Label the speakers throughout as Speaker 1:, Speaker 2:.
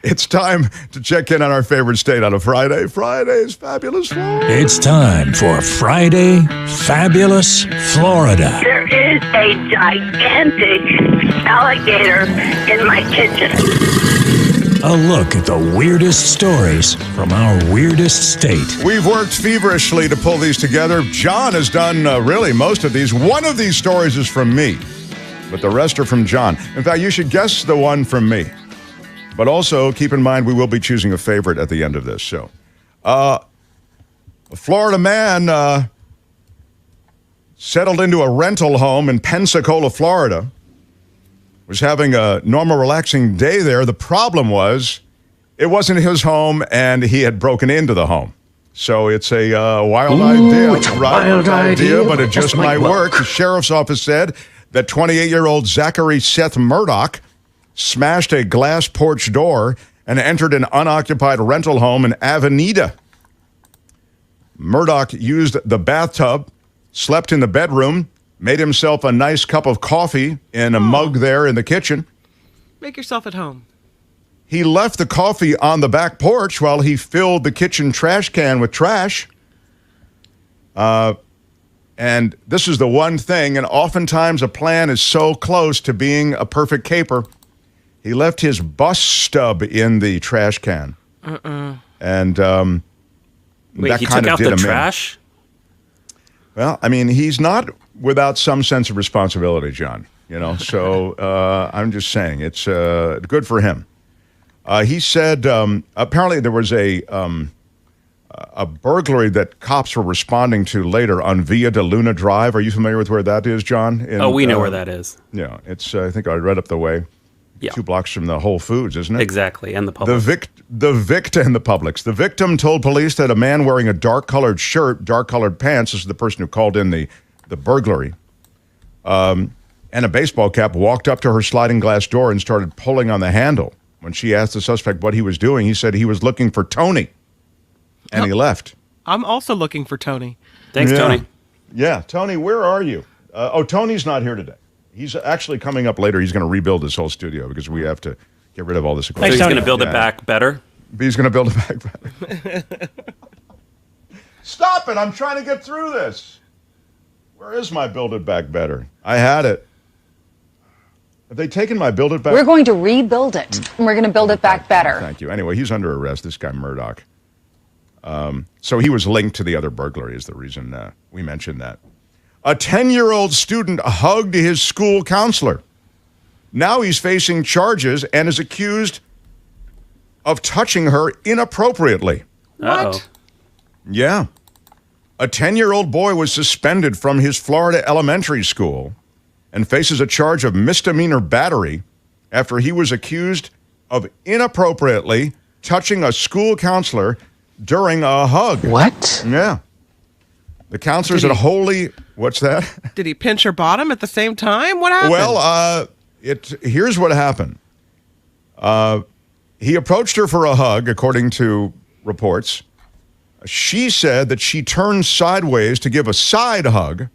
Speaker 1: It's time to check in on our favorite state on a Friday. Friday's Fabulous Florida.
Speaker 2: It's time for Friday Fabulous Florida.
Speaker 3: There is a gigantic alligator in my kitchen.
Speaker 2: A look at the weirdest stories from our weirdest state.
Speaker 1: We've worked feverishly to pull these together. John has done really most of these. One of these stories is from me, but the rest are from John. In fact, you should guess the one from me. But also, keep in mind, we will be choosing a favorite at the end of this show. A Florida man settled into a rental home in Pensacola, Florida. Was having a normal, relaxing day there. The problem was, it wasn't his home, and he had broken into the home. So it's a wild idea.
Speaker 4: It's a wild idea,
Speaker 1: but it just might work. The sheriff's office said that 28-year-old Zachary Seth Murdoch smashed a glass porch door and entered an unoccupied rental home in Avenida. Murdoch used the bathtub, slept in the bedroom, made himself a nice cup of coffee in a mug there in the kitchen.
Speaker 5: Make yourself at home.
Speaker 1: He left the coffee on the back porch while he filled the kitchen trash can with trash. And this is the one thing, and oftentimes a plan is so close to being a perfect caper. He left his bus stub in the trash can. And
Speaker 6: Wait,
Speaker 1: that
Speaker 6: he
Speaker 1: kind
Speaker 6: took
Speaker 1: of
Speaker 6: out
Speaker 1: did
Speaker 6: the
Speaker 1: him in.
Speaker 6: trash?
Speaker 1: Well, I mean, he's not without some sense of responsibility, John. You know, so I'm just saying it's good for him. He said apparently there was a burglary that cops were responding to later on Via de Luna Drive. Are you familiar with where that is, John?
Speaker 6: We know where that is.
Speaker 1: Yeah, it's I think I read up the way.
Speaker 6: Yeah.
Speaker 1: 2 blocks from the Whole Foods, isn't it?
Speaker 6: Exactly, and the public.
Speaker 1: The victim and the Publix. The victim told police that a man wearing a dark-colored shirt, dark-colored pants, this is the person who called in the burglary, and a baseball cap, walked up to her sliding glass door and started pulling on the handle. When she asked the suspect what he was doing, he said he was looking for Tony, and he left.
Speaker 5: I'm also looking for Tony.
Speaker 6: Thanks,
Speaker 1: Yeah.
Speaker 6: Tony.
Speaker 1: Yeah, Tony, where are you? Tony's not here today. He's actually coming up later. He's going to rebuild this whole studio because we have to get rid of all this
Speaker 6: So
Speaker 1: equipment.
Speaker 6: he's going to build it back better?
Speaker 1: He's going to build it back better. Stop it. I'm trying to get through this. Where is my Build It Back Better? I had it. Have they taken my Build It Back?
Speaker 7: We're going to rebuild it, and we're going to build it back better.
Speaker 1: Thank you. Anyway, he's under arrest, this guy Murdoch. So he was linked to the other burglary is the reason we mentioned that. A 10-year-old student hugged his school counselor. Now he's facing charges and is accused of touching her inappropriately.
Speaker 6: Uh-oh.
Speaker 1: Yeah. A 10-year-old boy was suspended from his Florida elementary school and faces a charge of misdemeanor battery after he was accused of inappropriately touching a school counselor during a hug.
Speaker 4: What?
Speaker 1: Yeah. The counselor's at Holy... What's that?
Speaker 5: Did he pinch her bottom at the same time? What happened?
Speaker 1: Well, here's what happened. He approached her for a hug, according to reports. She said that she turned sideways to give a side hug,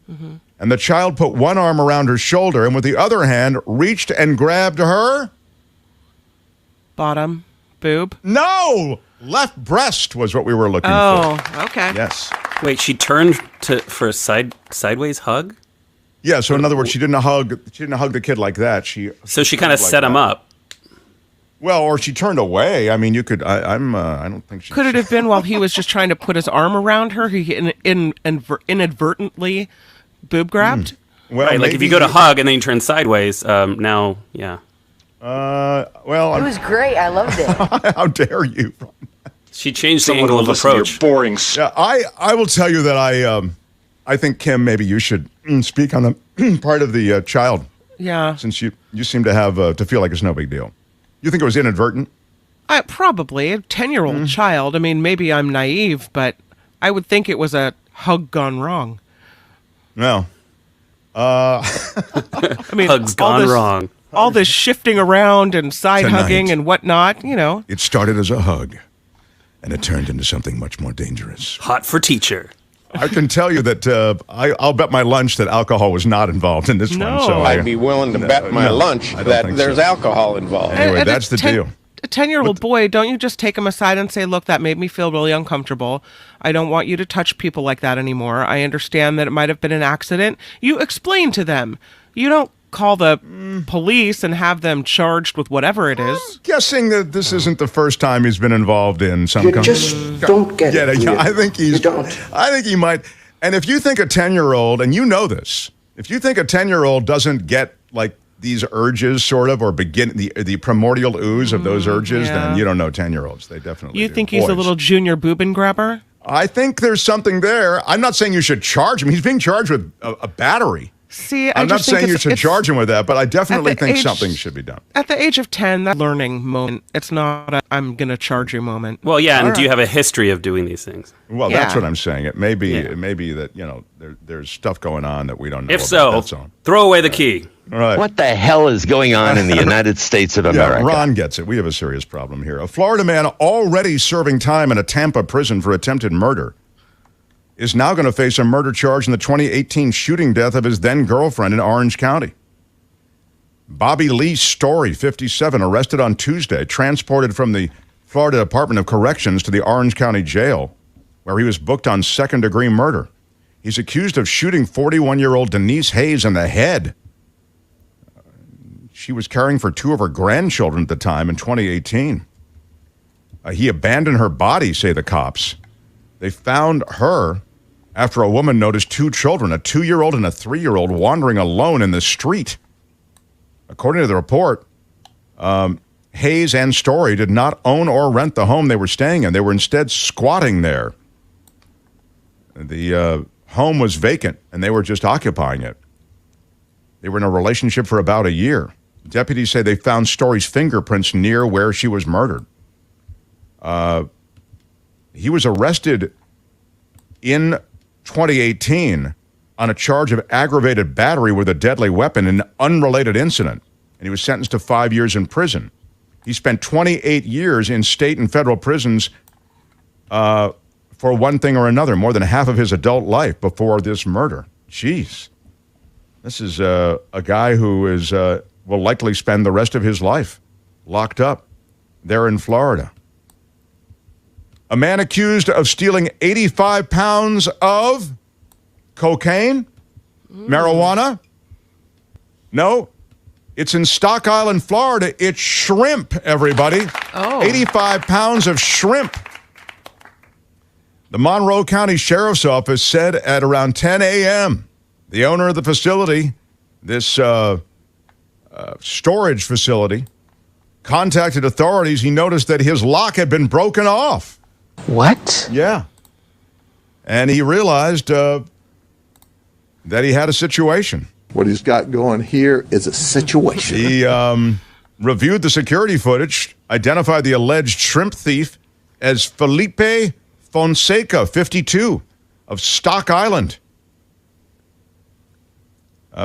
Speaker 1: and the child put one arm around her shoulder and with the other hand reached and grabbed her.
Speaker 5: Bottom, boob.
Speaker 1: No! Left breast was what we were looking
Speaker 5: Oh,
Speaker 1: for.
Speaker 5: okay.
Speaker 1: Yes.
Speaker 6: Wait, she turned for a sideways hug?
Speaker 1: Yeah, so in other words, she didn't hug the kid like that.
Speaker 6: So she kind of set him up.
Speaker 1: Well, or she turned away. I mean, you could. I don't think she.
Speaker 5: Could it have been while he was just trying to put his arm around her, he inadvertently boob grabbed?
Speaker 1: Well,
Speaker 6: Right, like if you go to hug and then you turn sideways, now, yeah.
Speaker 1: Well,
Speaker 7: It was great. I loved it.
Speaker 1: how dare you?
Speaker 6: She changed the angle of approach.
Speaker 4: Boring.
Speaker 1: Yeah, I will tell you that I think, Kim, maybe you should speak on the part of the child,
Speaker 5: Yeah.
Speaker 1: since you seem to have to feel like it's no big deal. You think it was inadvertent?
Speaker 5: Probably. A 10-year-old child. I mean, maybe I'm naive, but I would think it was a hug gone wrong.
Speaker 1: No.
Speaker 5: I mean,
Speaker 6: Hugs gone wrong.
Speaker 5: All this shifting around and side
Speaker 1: Tonight.
Speaker 5: hugging and whatnot, you know.
Speaker 1: It started as a hug, and it turned into something much more dangerous.
Speaker 6: Hot for teacher.
Speaker 1: I can tell you that I'll bet my lunch that alcohol was not involved in this
Speaker 5: No.
Speaker 1: one. So
Speaker 4: I'd be willing to bet my lunch
Speaker 1: I don't
Speaker 4: that
Speaker 1: think
Speaker 4: there's
Speaker 1: so.
Speaker 4: alcohol involved.
Speaker 1: Anyway,
Speaker 5: And a
Speaker 1: that's the deal.
Speaker 5: a 10-year-old boy, don't you just take him aside and say, look, that made me feel really uncomfortable. I don't want you to touch people like that anymore. I understand that it might have been an accident. You explain to them. You don't call the police and have them charged with whatever it is.
Speaker 1: Guessing that this isn't the first time he's been involved in some
Speaker 4: You just don't get it.
Speaker 1: Yeah, I think
Speaker 4: You don't.
Speaker 1: I think he might. And if you think a 10-year-old, and you know this, if you think a 10-year-old doesn't get like these urges sort of, or begin the primordial ooze of those urges,
Speaker 5: yeah.
Speaker 1: then you don't know 10-year-olds. They definitely
Speaker 5: You
Speaker 1: do.
Speaker 5: think he's a
Speaker 1: Boys.
Speaker 5: little junior boobin grabber?
Speaker 1: I think there's something there. I'm not saying you should charge him. He's being charged with a battery.
Speaker 5: See,
Speaker 1: I'm not
Speaker 5: just think
Speaker 1: saying you should
Speaker 5: it's-
Speaker 1: charge him with that, but I definitely
Speaker 5: at the
Speaker 1: think
Speaker 5: age-
Speaker 1: something should be done.
Speaker 5: At the age of 10, that learning moment. It's not a I'm going to charge you moment.
Speaker 6: Well, yeah, and
Speaker 5: All
Speaker 6: do you
Speaker 5: right.
Speaker 6: have a history of doing these things?
Speaker 1: Well, that's
Speaker 5: Yeah.
Speaker 1: what I'm saying. It may be,
Speaker 6: Yeah.
Speaker 1: it may be that there's stuff going on that we don't know.
Speaker 6: If
Speaker 1: about.
Speaker 6: so,
Speaker 1: That's all.
Speaker 6: throw away the key.
Speaker 1: All right.
Speaker 8: What the hell is going on in the United States of America?
Speaker 1: Yeah, Ron gets it. We have a serious problem here. A Florida man already serving time in a Tampa prison for attempted murder is now going to face a murder charge in the 2018 shooting death of his then-girlfriend in Orange County. Bobby Lee Story, 57, arrested on Tuesday, transported from the Florida Department of Corrections to the Orange County Jail, where he was booked on second-degree murder. He's accused of shooting 41-year-old Denise Hayes in the head. She was caring for two of her grandchildren at the time in 2018. He abandoned her body, say the cops. They found her after a woman noticed two children, a 2-year-old and a 3-year-old, wandering alone in the street. According to the report, Hayes and Story did not own or rent the home they were staying in. They were instead squatting there. The home was vacant, and they were just occupying it. They were in a relationship for about a year. Deputies say they found Story's fingerprints near where she was murdered. He was arrested in 2018 on a charge of aggravated battery with a deadly weapon in an unrelated incident, and he was sentenced to 5 years in prison. He spent 28 years in state and federal prisons for one thing or another, more than half of his adult life before this murder. Jeez. This is a guy who will likely spend the rest of his life locked up there in Florida. A man accused of stealing 85 pounds of cocaine? Marijuana? No, it's in Stock Island, Florida. It's shrimp, everybody.
Speaker 5: Oh.
Speaker 1: 85 pounds of shrimp. The Monroe County Sheriff's Office said at around 10 a.m., the owner of the facility, this storage facility, contacted authorities. He noticed that his lock had been broken off.
Speaker 4: What?
Speaker 1: Yeah. And he realized that he had a situation.
Speaker 9: What he's got going here is a situation.
Speaker 1: He reviewed the security footage, identified the alleged shrimp thief as Felipe Fonseca, 52, of Stock Island.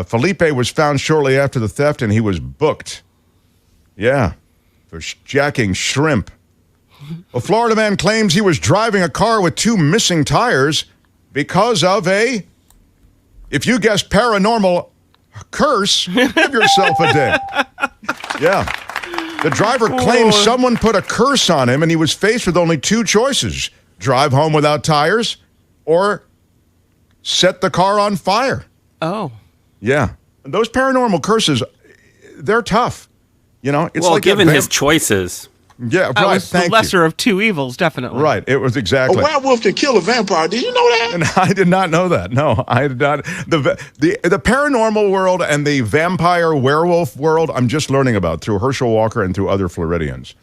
Speaker 1: Felipe was found shortly after the theft, and he was booked. Yeah, for jacking shrimp. A Florida man claims he was driving a car with two missing tires because of a, if you guessed paranormal curse, give yourself a day. Yeah. The driver claims someone put a curse on him, and he was faced with only two choices: drive home without tires or set the car on fire.
Speaker 5: Oh.
Speaker 1: Yeah. Those paranormal curses, they're tough. You know, it's
Speaker 6: Well,
Speaker 1: like
Speaker 6: given his choices.
Speaker 1: Yeah,
Speaker 5: That
Speaker 1: right.
Speaker 5: was the
Speaker 1: Thank
Speaker 5: lesser
Speaker 1: you.
Speaker 5: of two evils, definitely.
Speaker 1: Right. It was
Speaker 9: A
Speaker 1: exactly.
Speaker 9: werewolf can kill a vampire. Did you know that?
Speaker 1: And I did not know that. No, I did not. The paranormal world and the vampire werewolf world, I'm just learning about through Herschel Walker and through other Floridians.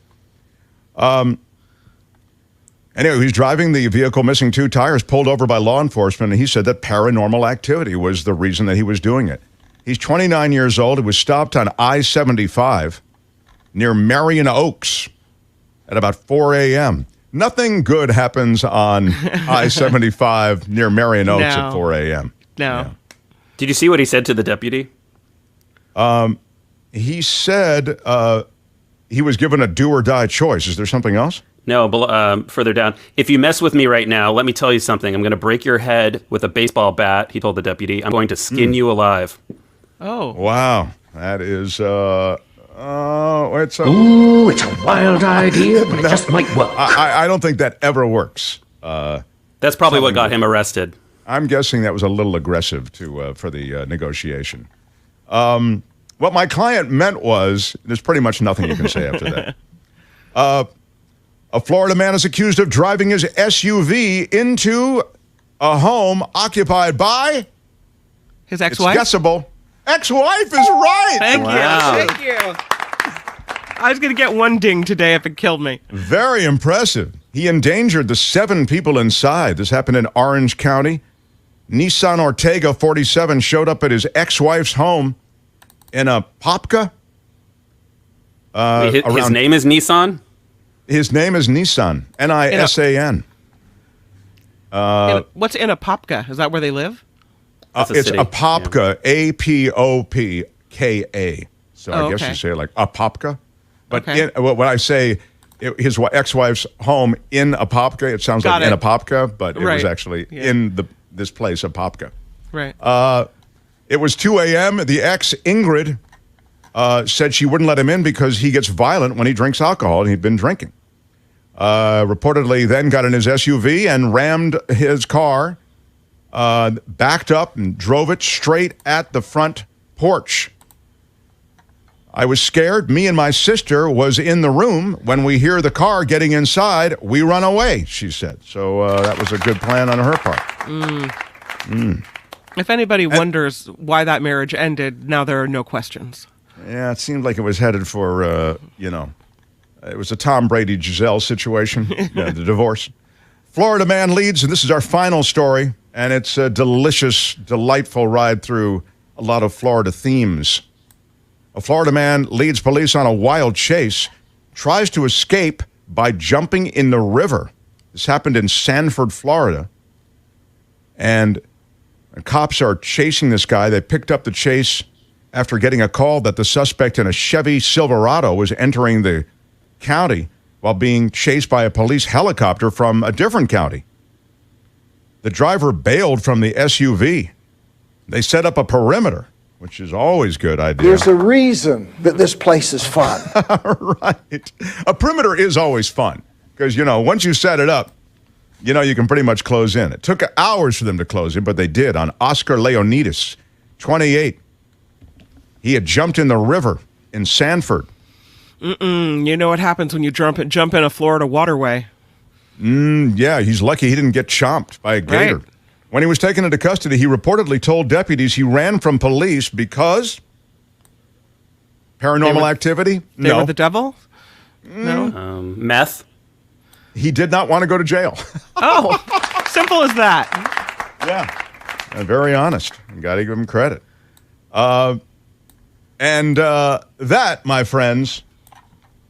Speaker 1: Anyway, he's driving the vehicle missing two tires, pulled over by law enforcement, and he said that paranormal activity was the reason that he was doing it. He's 29 years old. He was stopped on I-75 near Marion Oaks at about 4 a.m. Nothing good happens on I-75 near Marion Oaks
Speaker 5: No.
Speaker 1: at 4 a.m.
Speaker 5: No.
Speaker 6: Did you see what he said to the deputy?
Speaker 1: He said he was given a do or die choice. Is there something else?
Speaker 6: No, further down. If you mess with me right now, let me tell you something. I'm going to break your head with a baseball bat, he told the deputy. I'm going to skin you alive.
Speaker 5: Oh.
Speaker 1: Wow. That is Oh, it's a
Speaker 4: Ooh, it's a wild idea, but it just might work.
Speaker 1: I don't think that ever works.
Speaker 6: That's probably what got him arrested.
Speaker 1: I'm guessing that was a little aggressive for the negotiation. What my client meant was, there's pretty much nothing you can say after that. A Florida man is accused of driving his SUV into a home occupied by
Speaker 5: His ex-wife?
Speaker 1: It's guessable. Ex-wife is right.
Speaker 5: Thank you.
Speaker 6: Wow.
Speaker 5: Thank you. I was going to get one ding today if it killed me.
Speaker 1: Very impressive. He endangered the 7 people inside. This happened in Orange County. Nissan Ortega, 47, showed up at his ex-wife's home in a Popka.
Speaker 6: His name is Nissan?
Speaker 1: His name is Nissan. Nisan.
Speaker 5: What's in a Popka? Is that where they live?
Speaker 6: That's a
Speaker 1: It's
Speaker 6: city.
Speaker 1: Apopka, Apopka. So I guess you say it like Apopka. But when I say his ex-wife's home in Apopka, it sounds like in Apopka, but it was actually in this place, Apopka.
Speaker 5: Right.
Speaker 1: It was 2 a.m. The ex, Ingrid, said she wouldn't let him in because he gets violent when he drinks alcohol, and he'd been drinking. Reportedly then got in his SUV and rammed his car, backed up and drove it straight at the front porch. I was scared. Me and my sister was in the room. When we hear the car getting inside, we run away, she said. So that was a good plan on her part.
Speaker 5: If anybody wonders why that marriage ended, now there are no questions.
Speaker 1: Yeah, it seemed like it was headed for, it was a Tom Brady-Giselle situation, the divorce. Florida man leads, and this is our final story, and it's a delicious, delightful ride through a lot of Florida themes. A Florida man leads police on a wild chase, tries to escape by jumping in the river. This happened in Sanford, Florida. And cops are chasing this guy. They picked up the chase after getting a call that the suspect in a Chevy Silverado was entering the county while being chased by a police helicopter from a different county. The driver bailed from the SUV. They set up a perimeter, which is always a good idea.
Speaker 9: There's a reason that this place is fun.
Speaker 1: Right. A perimeter is always fun because, once you set it up, you can pretty much close in. It took hours for them to close in, but they did on Oscar Leonidas, 28. He had jumped in the river in Sanford.
Speaker 5: You know what happens when you jump in a Florida waterway.
Speaker 1: Yeah, he's lucky he didn't get chomped by a gator.
Speaker 5: Right.
Speaker 1: When he was taken into custody, he reportedly told deputies he ran from police because paranormal activity?
Speaker 5: They were the devil? No.
Speaker 6: Meth?
Speaker 1: He did not want to go to jail.
Speaker 5: Oh, simple as that.
Speaker 1: Yeah. Very honest. Got to give him credit. And that, my friends,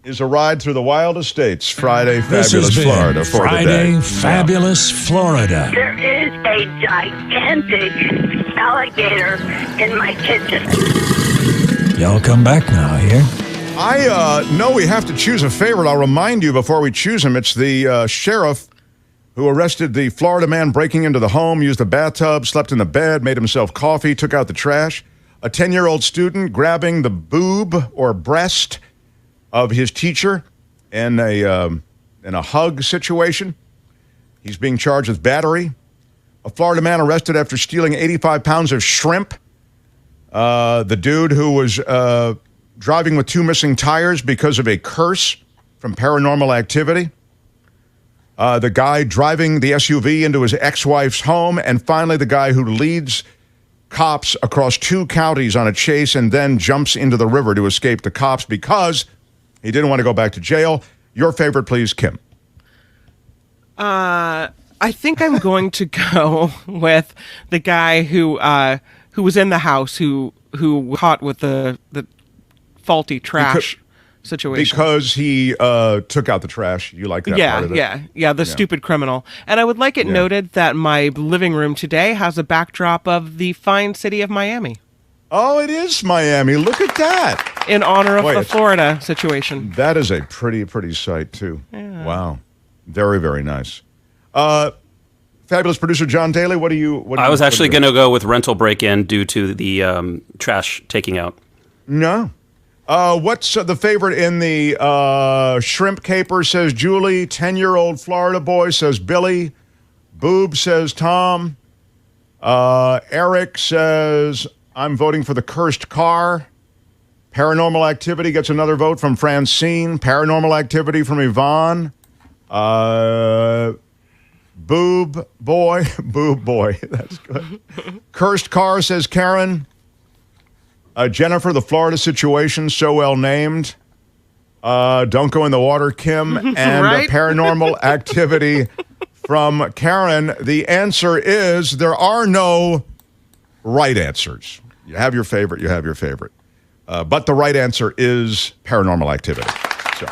Speaker 1: is a ride through the wild estates. Friday,
Speaker 2: This
Speaker 1: Fabulous
Speaker 2: has been
Speaker 1: Florida for
Speaker 2: Friday,
Speaker 1: the day.
Speaker 2: Fabulous Florida.
Speaker 3: There is a gigantic alligator in my kitchen.
Speaker 2: Y'all come back now here.
Speaker 1: I know we have to choose a favorite. I'll remind you before we choose him. It's the sheriff who arrested the Florida man breaking into the home, used the bathtub, slept in the bed, made himself coffee, took out the trash. A 10-year-old student grabbing the boob or breast of his teacher in a hug situation. He's being charged with battery. A Florida man arrested after stealing 85 pounds of shrimp. The dude who was driving with 2 missing tires because of a curse from paranormal activity. The guy driving the SUV into his ex-wife's home. And finally, the guy who leads cops across 2 counties on a chase and then jumps into the river to escape the cops because he didn't want to go back to jail. Your favorite, please, Kim.
Speaker 5: I think I'm going to go with the guy who was in the house who caught with the faulty trash situation.
Speaker 1: Because he took out the trash. You like that part of it?
Speaker 5: Yeah, the stupid criminal. And I would like it noted that my living room today has a backdrop of the fine city of Miami.
Speaker 1: Oh, it is Miami. Look at that.
Speaker 5: In honor of the Florida situation.
Speaker 1: That is a pretty sight, too.
Speaker 5: Yeah.
Speaker 1: Wow. Very, very nice. Fabulous producer John Daly, what do you...
Speaker 6: I was actually going to go with rental break-in due to the trash taking out.
Speaker 1: No. What's the favorite in the shrimp caper, says Julie. 10-year-old Florida boy, says Billy. Boob, says Tom. Eric says, I'm voting for the cursed car. Paranormal Activity gets another vote from Francine. Paranormal Activity from Yvonne. Boob boy. That's good. Cursed car, says Karen. Jennifer, the Florida situation, so well named. Don't go in the water, Kim. And
Speaker 5: Right?
Speaker 1: Paranormal Activity from Karen. The answer is there are no right answers. You have your favorite, But the right answer is Paranormal Activity. So.